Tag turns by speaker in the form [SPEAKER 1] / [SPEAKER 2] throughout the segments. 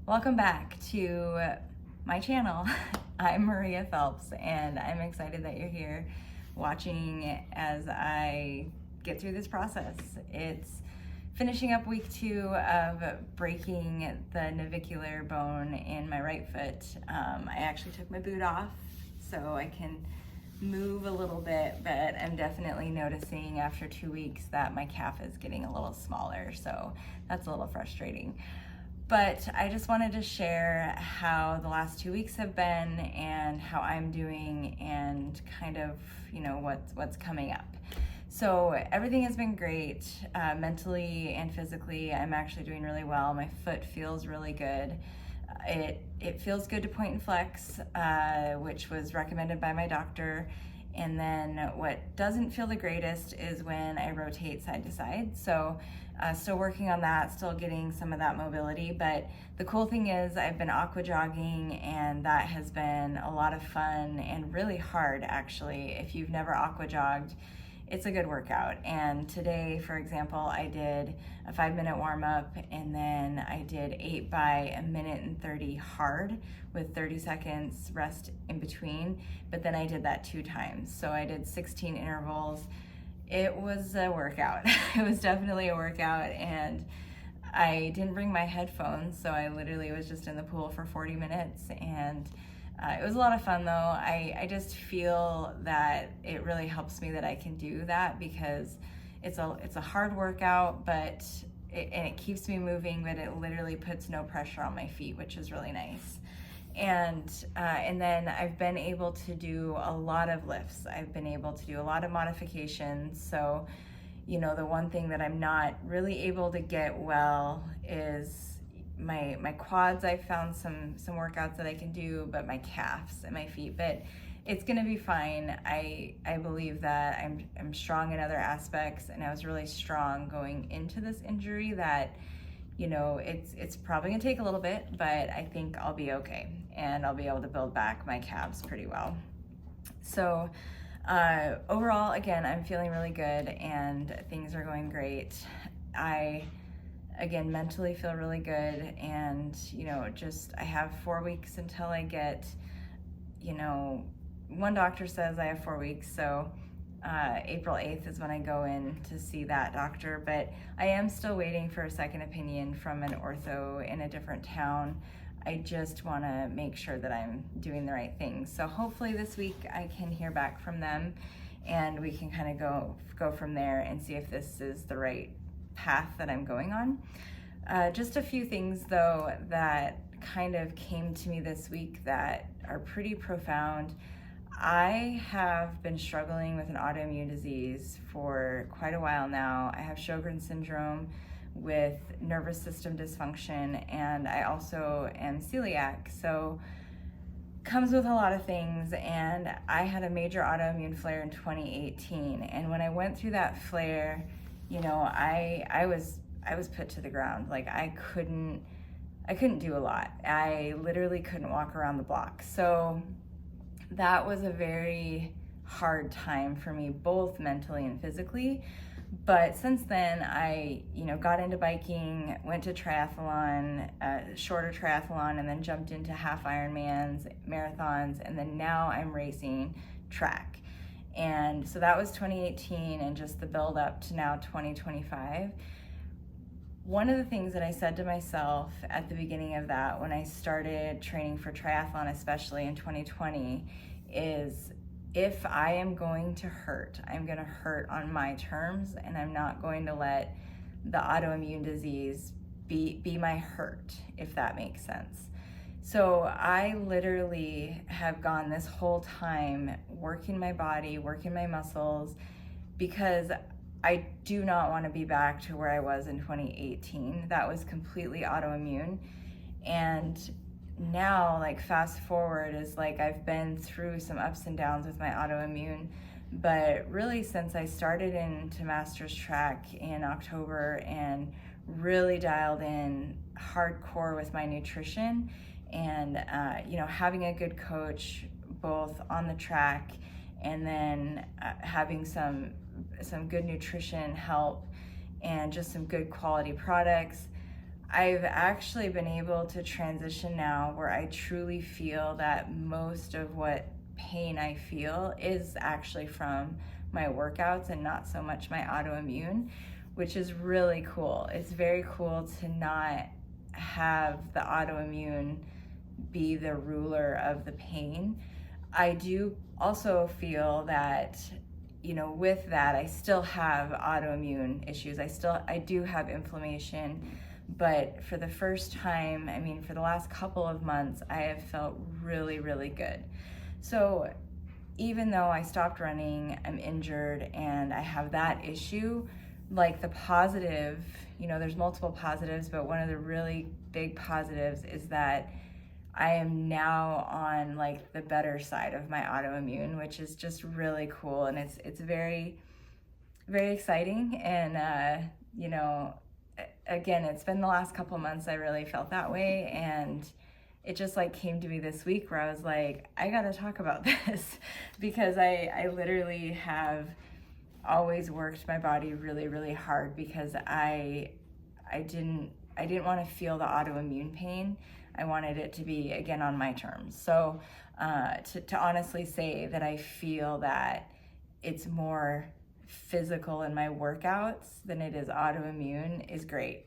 [SPEAKER 1] Welcome back to my channel. I'm Maria Phelps, and I'm excited that you're here watching as I get through this process. It's finishing up week 2 of breaking the navicular bone in my right foot. I actually took my boot off so I can move a little bit, but I'm definitely noticing after 2 weeks that my calf is getting a little smaller, so that's a little frustrating. But I just wanted to share how the last 2 weeks have been and how I'm doing and kind of, what's coming up. So everything has been great, mentally and physically. I'm actually doing really well. My foot feels really good. It feels good to point and flex, which was recommended by my doctor. And then what doesn't feel the greatest is when I rotate side to side. So still working on that, still getting some of that mobility. But the cool thing is I've been aqua jogging, and that has been a lot of fun and really hard, actually. If you've never aqua jogged, it's a good workout. And today, for example, I did a 5-minute warm-up, and then I did 8 by 1:30 hard with 30 seconds rest in between. But then I did that 2 times. So I did 16 intervals. It was a workout. It was definitely a workout, and I didn't bring my headphones, so I literally was just in the pool for 40 minutes, and it was a lot of fun though. I just feel that it really helps me that I can do that, because it's a hard workout, but it keeps me moving, but it literally puts no pressure on my feet, which is really nice. And then I've been able to do a lot of lifts. I've been able to do a lot of modifications. So, the one thing that I'm not really able to get well is my quads. I found some workouts that I can do, but my calves and my feet. But it's gonna be fine. I believe that I'm strong in other aspects, and I was really strong going into this injury. That it's probably gonna take a little bit, but I think I'll be okay, and I'll be able to build back my calves pretty well. So overall, again, I'm feeling really good, and things are going great. I, again, mentally feel really good, and I have 4 weeks until I get, one doctor says I have 4 weeks, so April 8th is when I go in to see that doctor, but I am still waiting for a second opinion from an ortho in a different town. I just want to make sure that I'm doing the right things. So hopefully this week I can hear back from them, and we can kind of go from there and see if this is the right path that I'm going on. Just a few things though that kind of came to me this week that are pretty profound. I have been struggling with an autoimmune disease for quite a while now. I have Sjogren's syndrome with nervous system dysfunction, and I also am celiac, so comes with a lot of things. And I had a major autoimmune flare in 2018, and when I went through that flare, I was put to the ground. Like I couldn't do a lot. I literally couldn't walk around the block. So that was a very hard time for me, both mentally and physically. But since then, I, got into biking, went to triathlon, shorter triathlon, and then jumped into half Ironmans, marathons, and then now I'm racing track. And so that was 2018, and just the build up to now 2025. One of the things that I said to myself at the beginning of that, when I started training for triathlon, especially in 2020, is if I am going to hurt, I'm going to hurt on my terms, and I'm not going to let the autoimmune disease be my hurt, if that makes sense. So I literally have gone this whole time working my body, working my muscles, because I do not want to be back to where I was in 2018. That was completely autoimmune. And now, like, fast forward is like I've been through some ups and downs with my autoimmune, but really since I started into Masters Track in October and really dialed in hardcore with my nutrition and having a good coach both on the track, and then having some good nutrition help and just some good quality products, I've actually been able to transition now where I truly feel that most of what pain I feel is actually from my workouts and not so much my autoimmune, which is really cool. It's very cool to not have the autoimmune be the ruler of the pain. I do also feel that, with that, I still have autoimmune issues. I do have inflammation, but for the first time, for the last couple of months, I have felt really, really good. So even though I stopped running, I'm injured, and I have that issue, like the positive, there's multiple positives, but one of the really big positives is that I am now on like the better side of my autoimmune, which is just really cool. And it's very, very exciting. And, again, it's been the last couple months I really felt that way. And it just like came to me this week where I was like, I got to talk about this because I literally have always worked my body really, really hard because I didn't want to feel the autoimmune pain. I wanted it to be, again, on my terms. So to honestly say that I feel that it's more physical in my workouts than it is autoimmune is great.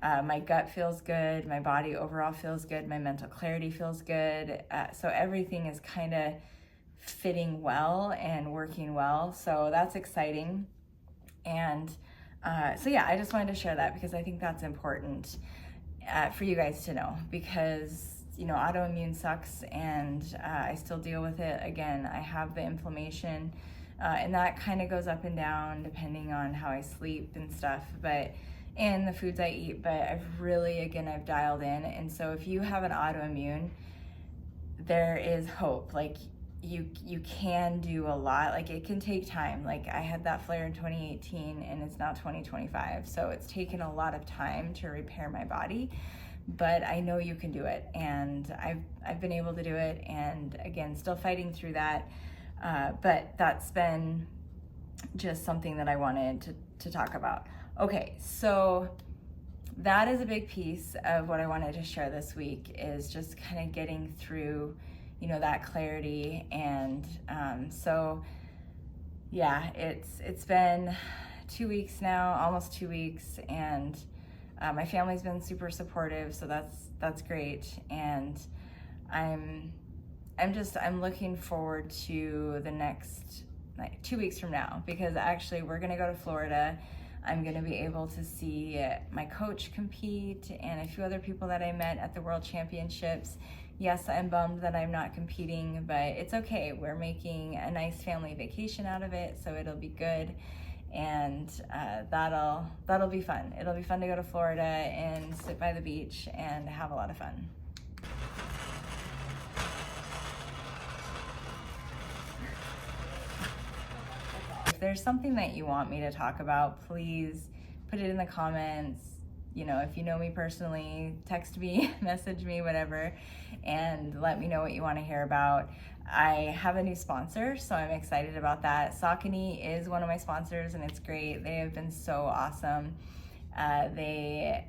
[SPEAKER 1] My gut feels good, my body overall feels good, my mental clarity feels good. So everything is kind of fitting well and working well. So that's exciting. And so yeah, I just wanted to share that because I think that's important for you guys to know, because autoimmune sucks, and I still deal with it. Again, I have the inflammation, and that kind of goes up and down depending on how I sleep and stuff, and the foods I eat. But I've dialed in. And so if you have an autoimmune, there is hope. Like you can do a lot. Like it can take time. Like I had that flare in 2018 and it's now 2025. So it's taken a lot of time to repair my body, but I know you can do it. And I've been able to do it. And again, still fighting through that. But that's been just something that I wanted to talk about. Okay, so that is a big piece of what I wanted to share this week, is just kind of getting through that clarity. And so yeah, it's been 2 weeks now, almost 2 weeks, and my family's been super supportive, so that's great. And I'm looking forward to the next 2 weeks from now, because actually we're gonna go to Florida. I'm gonna be able to see my coach compete and a few other people that I met at the World Championships. Yes, I'm bummed that I'm not competing, but it's okay. We're making a nice family vacation out of it, so it'll be good. And that'll be fun. It'll be fun to go to Florida and sit by the beach and have a lot of fun. If there's something that you want me to talk about, please put it in the comments. If you know me personally, text me, message me, whatever, and let me know what you want to hear about. I have a new sponsor, so I'm excited about that. Saucony is one of my sponsors, and it's great. They have been so awesome. They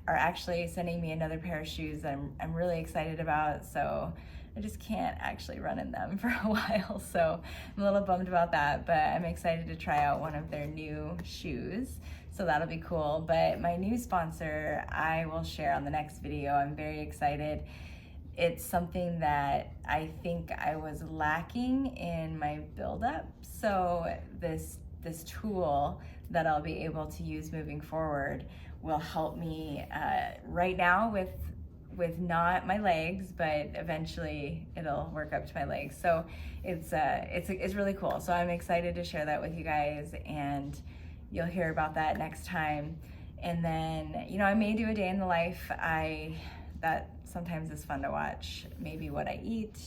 [SPEAKER 1] are actually sending me another pair of shoes that I'm really excited about, so I just can't actually run in them for a while, so I'm a little bummed about that, but I'm excited to try out one of their new shoes, so that'll be cool. But my new sponsor, I will share on the next video. I'm very excited. It's something that I think I was lacking in my buildup, so this tool that I'll be able to use moving forward will help me right now with not my legs, but eventually it'll work up to my legs. So it's really cool. So I'm excited to share that with you guys, and you'll hear about that next time. And then, I may do a day in the life. That sometimes is fun to watch. Maybe what I eat,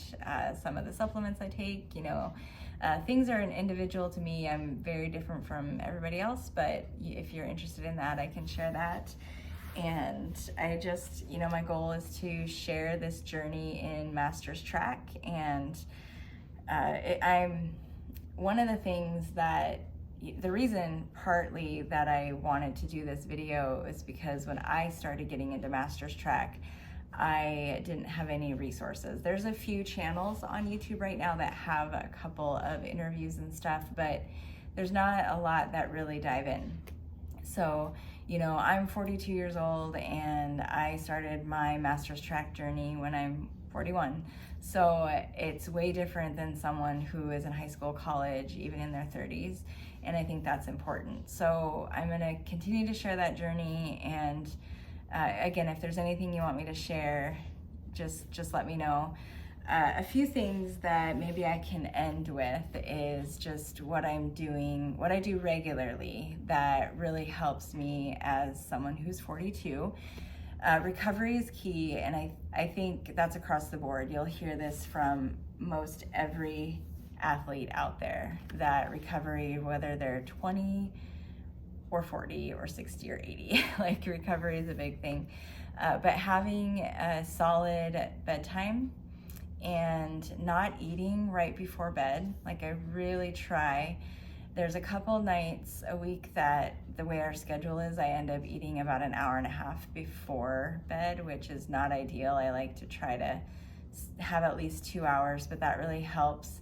[SPEAKER 1] some of the supplements I take, things are an individual to me. I'm very different from everybody else, but if you're interested in that, I can share that. And I just, my goal is to share this journey in Master's Track. And I'm one of the things that the reason partly that I wanted to do this video is because when I started getting into Master's Track, I didn't have any resources. There's a few channels on YouTube right now that have a couple of interviews and stuff, but there's not a lot that really dive in. So, I'm 42 years old and I started my Master's Track journey when I'm 41. So it's way different than someone who is in high school, college, even in their 30s. And I think that's important. So I'm gonna continue to share that journey. And again, if there's anything you want me to share, just let me know. A few things that maybe I can end with is just what I'm doing, what I do regularly that really helps me as someone who's 42. Recovery is key, and I think that's across the board. You'll hear this from most every athlete out there, that recovery, whether they're 20 or 40 or 60 or 80, like recovery is a big thing. But having a solid bedtime and not eating right before bed, like I really try. There's a couple nights a week that the way our schedule is, I end up eating about an hour and a half before bed, which is not ideal. I like to try to have at least 2 hours, but that really helps.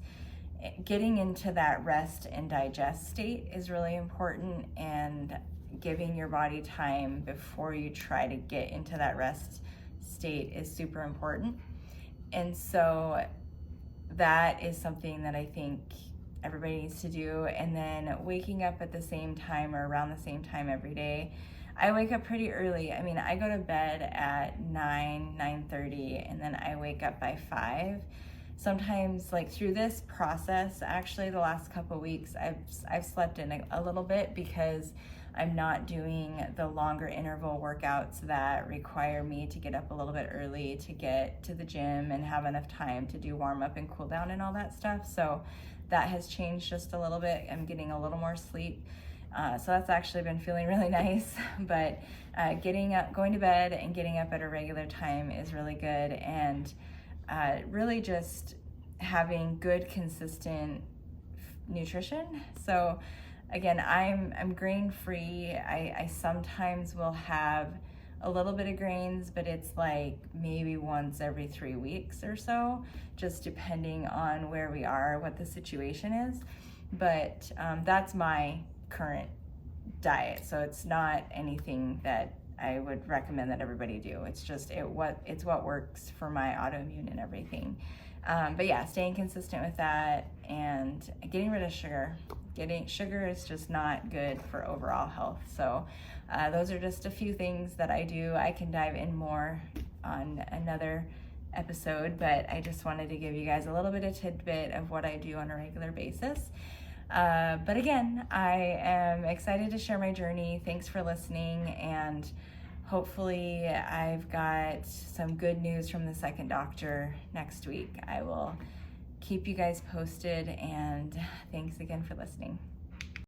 [SPEAKER 1] Getting into that rest and digest state is really important, and giving your body time before you try to get into that rest state is super important. And so that is something that I think everybody needs to do. And then waking up at the same time or around the same time every day. I wake up pretty early. I mean, I go to bed at 9:30, and then I wake up by 5. Sometimes, like through this process, actually the last couple weeks, I've slept in a little bit because I'm not doing the longer interval workouts that require me to get up a little bit early to get to the gym and have enough time to do warm up and cool down and all that stuff. So that has changed just a little bit. I'm getting a little more sleep. So that's actually been feeling really nice. But getting up, going to bed and getting up at a regular time is really good. And really just having good, consistent nutrition. So again, I'm grain free. I sometimes will have a little bit of grains, but it's like maybe once every 3 weeks or so, just depending on where we are, what the situation is. But that's my current diet. So it's not anything that I would recommend that everybody do. It's just it's what works for my autoimmune and everything. But yeah, staying consistent with that and getting rid of sugar. Sugar is just not good for overall health. So those are just a few things that I do. I can dive in more on another episode, but I just wanted to give you guys a little bit of tidbit of what I do on a regular basis. But again, I am excited to share my journey. Thanks for listening, and hopefully I've got some good news from the second doctor next week. I will keep you guys posted, and thanks again for listening.